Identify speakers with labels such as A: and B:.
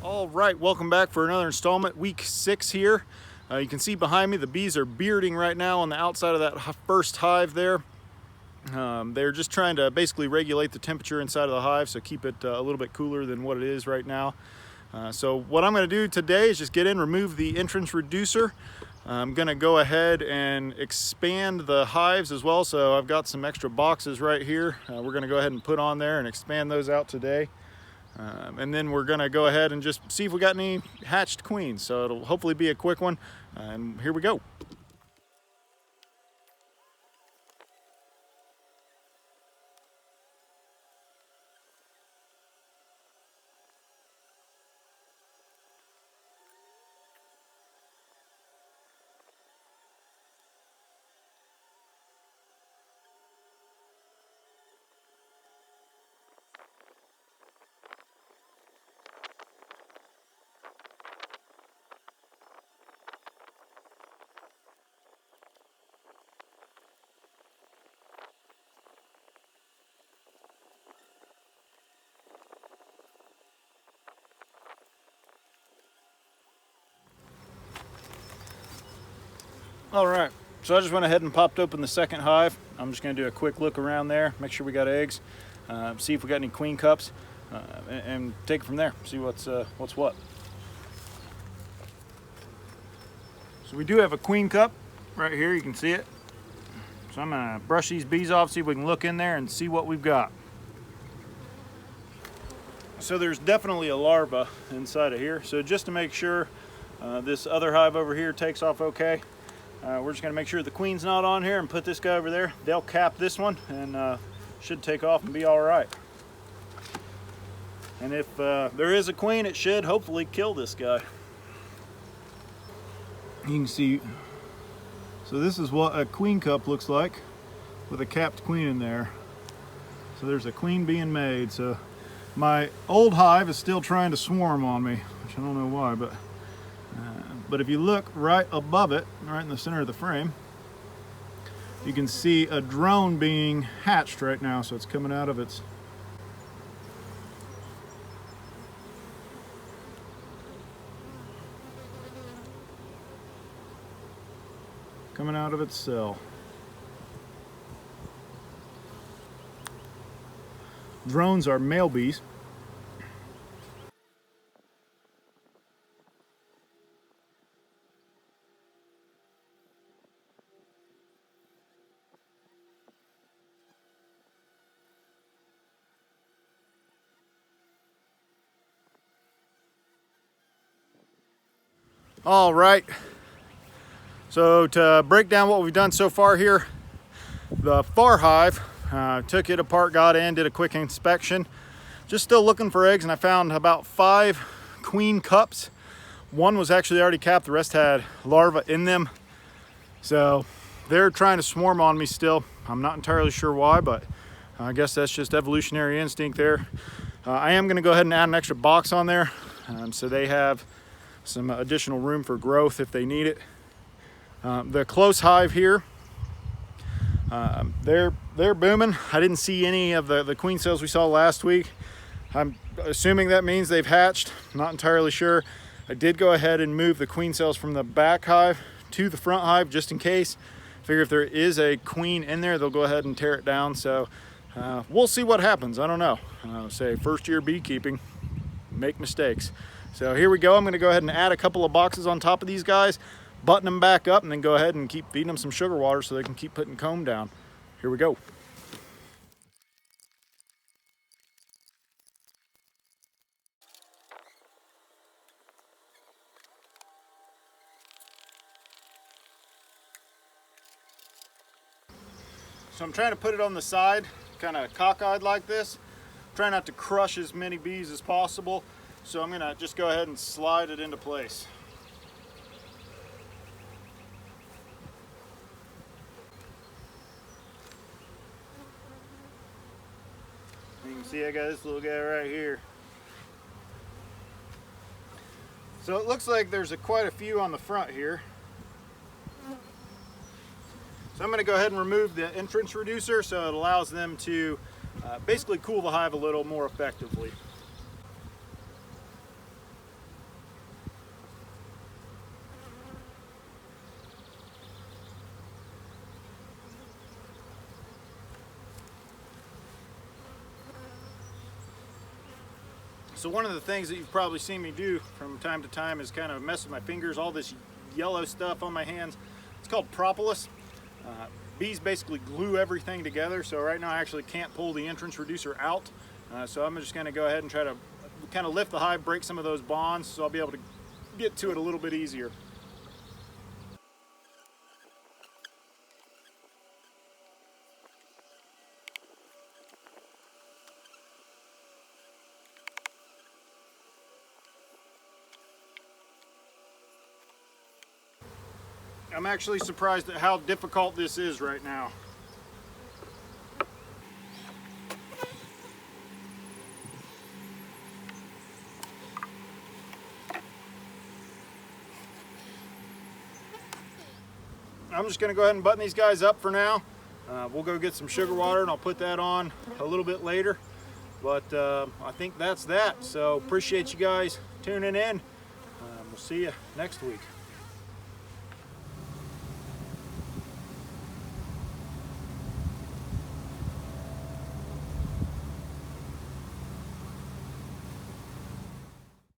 A: All right, welcome back for another installment, week 6 here. You can see behind me the bees are bearding right now on the outside of that first hive there. They're just trying to basically regulate the temperature inside of the hive, so keep it a little bit cooler than what it is right now. So what I'm going to do today is just get in, remove the entrance reducer. I'm going to go ahead and expand the hives as well, so I've got some extra boxes right here. We're going to go ahead and put on there and expand those out today. And then we're going to go ahead and just see if we got any hatched queens. So it'll hopefully be a quick one. And here we go. All right, so I just went ahead and popped open the second hive. I'm just going to do a quick look around there, make sure we got eggs, see if we got any queen cups, and take it from there, see what's what. So we do have a queen cup right here, you can see it. So I'm going to brush these bees off, see if we can look in there and see what we've got. So there's definitely a larva inside of here. So just to make sure this other hive over here takes off okay, we're just going to make sure the queen's not on here and put this guy over there. They'll cap this one and should take off and be all right. And if there is a queen, it should hopefully kill this guy. You can see, so this is what a queen cup looks like with a capped queen in there. So there's a queen being made. So my old hive is still trying to swarm on me, which I don't know why, but if you look right above it, right in the center of the frame, you can see a drone being hatched right now. So it's coming out of its cell. Drones are male bees. All right, so to break down what we've done so far here, the far hive, took it apart, got in, did a quick inspection, just still looking for eggs, and I found about 5 queen cups. One was actually already capped, the rest had larvae in them. So they're trying to swarm on me still. I'm not entirely sure why, but I guess that's just evolutionary instinct there. I am gonna go ahead and add an extra box on there, so they have some additional room for growth if they need it. The close hive here, they're booming. I didn't see any of the queen cells we saw last week. I'm assuming that means they've hatched. Not entirely sure. I did go ahead and move the queen cells from the back hive to the front hive just in case. Figure if there is a queen in there, they'll go ahead and tear it down. So we'll see what happens. I don't know. Say first year beekeeping, make mistakes. So here we go. I'm going to go ahead and add a couple of boxes on top of these guys, button them back up, and then go ahead and keep feeding them some sugar water so they can keep putting comb down. Here we go. So I'm trying to put it on the side, kind of cockeyed like this. Try not to crush as many bees as possible. So I'm gonna just go ahead and slide it into place. You can see I got this little guy right here. So it looks like there's quite a few on the front here. So I'm going to go ahead and remove the entrance reducer so it allows them to basically cool the hive a little more effectively. So one of the things that you've probably seen me do from time to time is kind of mess with my fingers, all this yellow stuff on my hands. It's called propolis. Bees basically glue everything together, so right now I actually can't pull the entrance reducer out. So I'm just going to go ahead and try to kind of lift the hive, break some of those bonds, so I'll be able to get to it a little bit easier. I'm actually surprised at how difficult this is right now. I'm just going to go ahead and button these guys up for now. We'll go get some sugar water and I'll put that on a little bit later. But I think that's that. So appreciate you guys tuning in. We'll see you next week.